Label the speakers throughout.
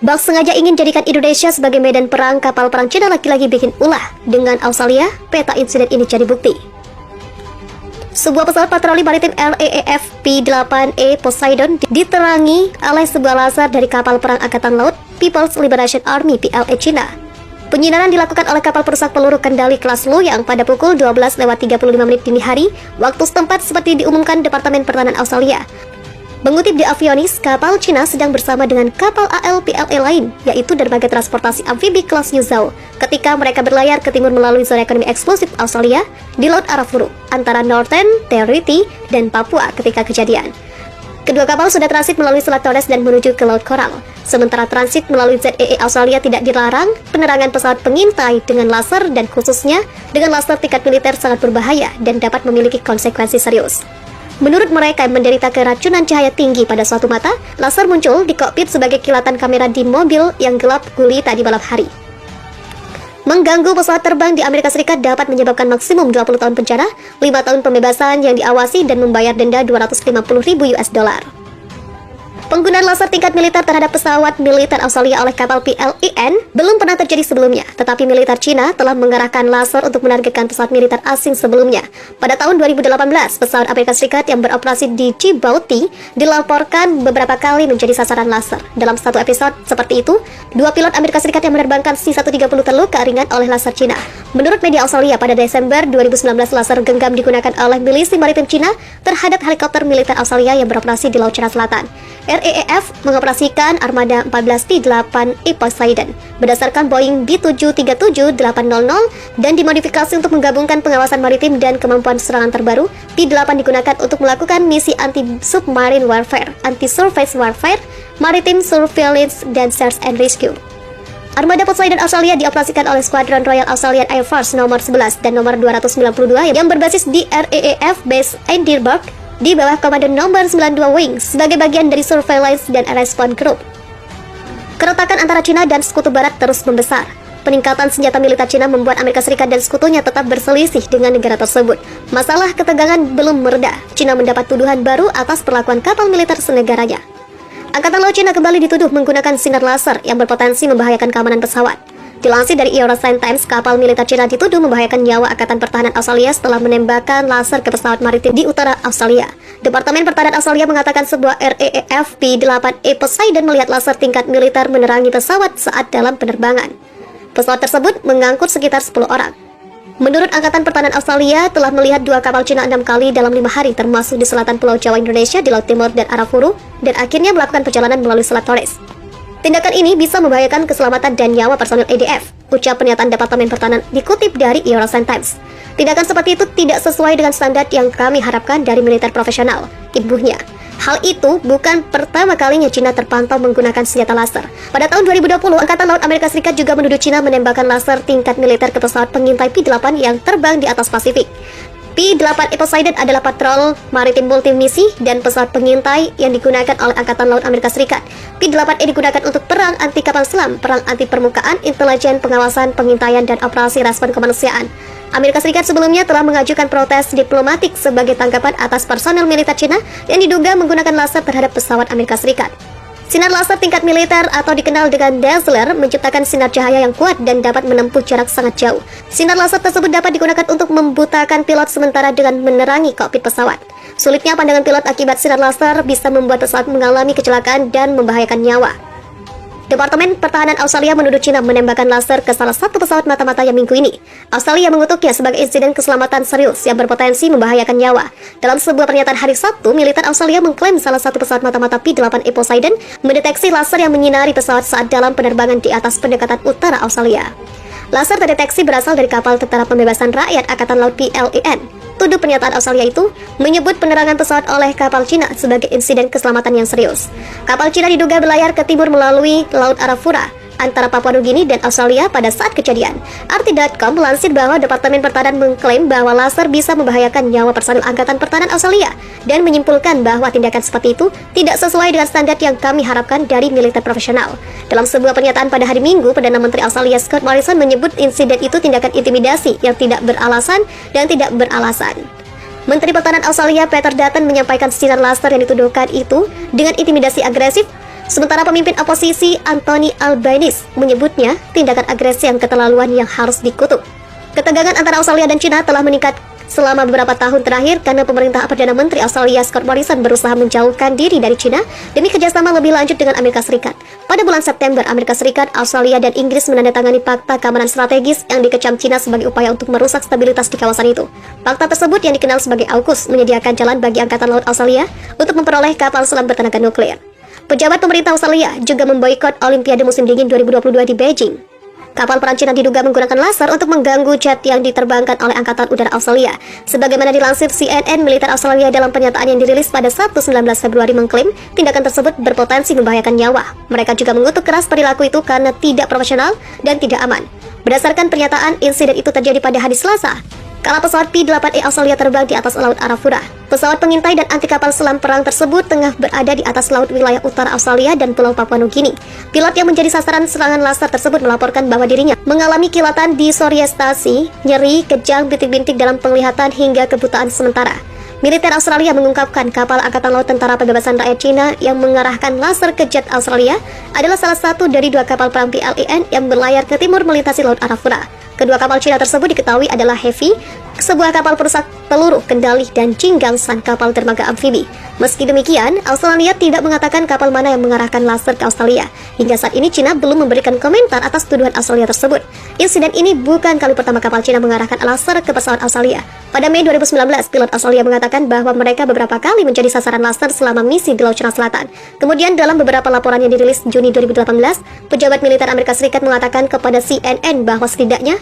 Speaker 1: Bak sengaja ingin jadikan Indonesia sebagai medan perang kapal perang Cina lagi-lagi bikin ulah. Dengan Australia, peta insiden ini jadi bukti. Sebuah pesawat patroli maritim RAAF P-8E Poseidon diterangi oleh sebuah laser dari kapal perang Angkatan Laut People's Liberation Army PLA Cina. Penyinaran dilakukan oleh kapal perusak peluru kendali kelas Loyang pada pukul 12:35 dini hari, waktu setempat seperti diumumkan Departemen Pertahanan Australia. Mengutip di Avionis, kapal Cina sedang bersama dengan kapal ALPLA lain, yaitu dermaga transportasi amfibi kelas Yuzhou, ketika mereka berlayar ke timur melalui zona ekonomi eksklusif Australia di Laut Arafuru, antara Northern Territory dan Papua ketika kejadian. Kedua kapal sudah transit melalui Selat Torres dan menuju ke Laut Coral. Sementara transit melalui ZEE Australia tidak dilarang, penerangan pesawat pengintai dengan laser dan khususnya dengan laser tingkat militer sangat berbahaya dan dapat memiliki konsekuensi serius. Menurut mereka yang menderita keracunan cahaya tinggi pada suatu mata, laser muncul di kokpit sebagai kilatan kamera di mobil yang gelap gulita di malam hari. Mengganggu pesawat terbang di Amerika Serikat dapat menyebabkan maksimum 20 tahun penjara, 5 tahun pembebasan yang diawasi dan membayar denda 250.000 US dollar. Penggunaan laser tingkat militer terhadap pesawat militer Australia oleh kapal PLIN belum pernah terjadi sebelumnya, tetapi militer Cina telah mengerahkan laser untuk menargetkan pesawat militer asing sebelumnya. Pada tahun 2018, pesawat Amerika Serikat yang beroperasi di Djibouti dilaporkan beberapa kali menjadi sasaran laser. Dalam satu episode seperti itu, 2 pilot Amerika Serikat yang menerbangkan C-130 terluka ringan oleh laser Cina. Menurut media Australia, pada Desember 2019, laser genggam digunakan oleh milisi maritim Cina terhadap helikopter militer Australia yang beroperasi di Laut Cina Selatan. RAAF mengoperasikan armada 14 P-8E Poseidon berdasarkan Boeing B737-800 dan dimodifikasi untuk menggabungkan pengawasan maritim dan kemampuan serangan terbaru. P-8 digunakan untuk melakukan misi anti-submarine warfare, anti-surface warfare, maritime surveillance, dan search and rescue. Armada Poseidon Australia dioperasikan oleh Skuadron Royal Australian Air Force nomor 11 dan nomor 292 yang berbasis di RAAF Base Edinburgh di bawah komando nomor 92 Wings sebagai bagian dari Surveillance dan Response Group. Keretakan antara Cina dan Sekutu Barat terus membesar. Peningkatan senjata militer Cina membuat Amerika Serikat dan sekutunya tetap berselisih dengan negara tersebut. Masalah ketegangan belum mereda. Cina mendapat tuduhan baru atas perlakuan kapal militer senegaranya. Angkatan Laut Cina kembali dituduh menggunakan sinar laser yang berpotensi membahayakan keamanan pesawat. Dilansir dari Eurasian Times, kapal militer Cina dituduh membahayakan nyawa Angkatan Pertahanan Australia setelah menembakkan laser ke pesawat maritim di utara Australia. Departemen Pertahanan Australia mengatakan sebuah RAAF P-8E Poseidon melihat laser tingkat militer menerangi pesawat saat dalam penerbangan. Pesawat tersebut mengangkut sekitar 10 orang. Menurut Angkatan Pertahanan Australia, telah melihat 2 kapal Cina 6 kali dalam 5 hari, termasuk di selatan Pulau Jawa Indonesia, di Laut Timur dan Arafuru, dan akhirnya melakukan perjalanan melalui Selat Torres. Tindakan ini bisa membahayakan keselamatan dan nyawa personel EDF, ucap pernyataan Departemen Pertahanan dikutip dari Eurasian Times. Tindakan seperti itu tidak sesuai dengan standar yang kami harapkan dari militer profesional, imbuhnya. Hal itu bukan pertama kalinya Cina terpantau menggunakan senjata laser. Pada tahun 2020, Angkatan Laut Amerika Serikat juga menuduh Cina menembakkan laser tingkat militer ke pesawat pengintai P-8 yang terbang di atas Pasifik. P-8E Poseidon adalah patrol maritim multimisi dan pesawat pengintai yang digunakan oleh Angkatan Laut Amerika Serikat. P-8E digunakan untuk perang anti kapal selam, perang anti permukaan, intelijen, pengawasan, pengintaian, dan operasi respon kemanusiaan. Amerika Serikat sebelumnya telah mengajukan protes diplomatik sebagai tanggapan atas personel militer Cina yang diduga menggunakan laser terhadap pesawat Amerika Serikat. Sinar laser tingkat militer atau dikenal dengan dazzler menciptakan sinar cahaya yang kuat dan dapat menempuh jarak sangat jauh. Sinar laser tersebut dapat digunakan untuk membutakan pilot sementara dengan menerangi kokpit pesawat. Sulitnya pandangan pilot akibat sinar laser bisa membuat pesawat mengalami kecelakaan dan membahayakan nyawa. Departemen Pertahanan Australia menuduh Cina menembakkan laser ke salah satu pesawat mata-mata yang minggu ini. Australia mengutuknya sebagai insiden keselamatan serius yang berpotensi membahayakan nyawa. Dalam sebuah pernyataan hari Sabtu, militer Australia mengklaim salah satu pesawat mata-mata P-8E Poseidon mendeteksi laser yang menyinari pesawat saat dalam penerbangan di atas pendekatan utara Australia. Laser terdeteksi berasal dari kapal Tentara Pembebasan Rakyat Angkatan Laut PLAN. Tuduh pernyataan Australia itu menyebut penerangan pesawat oleh kapal Cina sebagai insiden keselamatan yang serius. Kapal Cina diduga berlayar ke timur melalui Laut Arafura antara Papua Nugini dan Australia pada saat kejadian. Arti.com melansir bahwa Departemen Pertahanan mengklaim bahwa laser bisa membahayakan nyawa personil Angkatan Pertahanan Australia dan menyimpulkan bahwa tindakan seperti itu tidak sesuai dengan standar yang kami harapkan dari militer profesional. Dalam sebuah pernyataan pada hari Minggu, Perdana Menteri Australia Scott Morrison menyebut insiden itu tindakan intimidasi yang tidak beralasan dan tidak beralasan. Menteri Pertahanan Australia Peter Dutton menyampaikan sinar laser yang dituduhkan itu dengan intimidasi agresif. Sementara pemimpin oposisi Anthony Albanese menyebutnya tindakan agresi yang keterlaluan yang harus dikutuk. Ketegangan antara Australia dan China telah meningkat selama beberapa tahun terakhir karena pemerintah Perdana Menteri Australia Scott Morrison berusaha menjauhkan diri dari China demi kerjasama lebih lanjut dengan Amerika Serikat. Pada bulan September, Amerika Serikat, Australia, dan Inggris menandatangani Fakta Keamanan Strategis yang dikecam China sebagai upaya untuk merusak stabilitas di kawasan itu. Fakta tersebut yang dikenal sebagai AUKUS menyediakan jalan bagi Angkatan Laut Australia untuk memperoleh kapal selam bertenaga nuklir. Pejabat pemerintah Australia juga memboikot Olimpiade Musim Dingin 2022 di Beijing. Kapal perang Cina diduga menggunakan laser untuk mengganggu jet yang diterbangkan oleh Angkatan Udara Australia. Sebagaimana dilansir CNN, militer Australia dalam pernyataan yang dirilis pada Sabtu 19 Februari mengklaim tindakan tersebut berpotensi membahayakan nyawa. Mereka juga mengutuk keras perilaku itu karena tidak profesional dan tidak aman. Berdasarkan pernyataan, insiden itu terjadi pada hari Selasa kala pesawat P-8E Australia terbang di atas Laut Arafura. Pesawat pengintai dan anti kapal selam perang tersebut tengah berada di atas laut wilayah utara Australia dan Pulau Papua Nugini. Pilot yang menjadi sasaran serangan laser tersebut melaporkan bahwa dirinya mengalami kilatan disorientasi, nyeri, kejang, bintik-bintik dalam penglihatan hingga kebutaan sementara. Militer Australia mengungkapkan kapal Angkatan Laut Tentara Pembebasan Rakyat Cina yang mengarahkan laser ke jet Australia adalah salah satu dari dua kapal perang PLAN yang berlayar ke timur melintasi Laut Arafura. Kedua kapal Cina tersebut diketahui adalah Heavy, sebuah kapal perusak peluru kendali, dan Jinggangshan, kapal dermaga amfibi. Meski demikian, Australia tidak mengatakan kapal mana yang mengarahkan laser ke Australia. Hingga saat ini Cina belum memberikan komentar atas tuduhan Australia tersebut. Insiden ini bukan kali pertama kapal Cina mengarahkan laser ke pesawat Australia. Pada Mei 2019, pilot Australia mengatakan bahwa mereka beberapa kali menjadi sasaran laser selama misi di Laut Cina Selatan. Kemudian dalam beberapa laporan yang dirilis Juni 2018, pejabat militer Amerika Serikat mengatakan kepada CNN bahwa setidaknya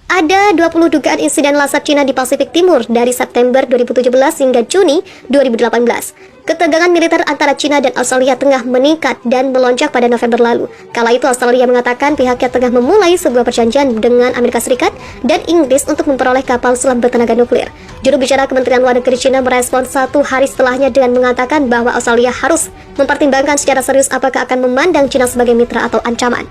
Speaker 1: ada 20 dugaan insiden laser Cina di Pasifik Timur dari September 2017 hingga Juni 2018. Ketegangan militer antara China dan Australia tengah meningkat dan melonjak pada November lalu. Kala itu Australia mengatakan pihaknya tengah memulai sebuah perjanjian dengan Amerika Serikat dan Inggris untuk memperoleh kapal selam bertenaga nuklir. Juru bicara Kementerian Luar Negeri China merespon 1 hari setelahnya dengan mengatakan bahwa Australia harus mempertimbangkan secara serius apakah akan memandang China sebagai mitra atau ancaman.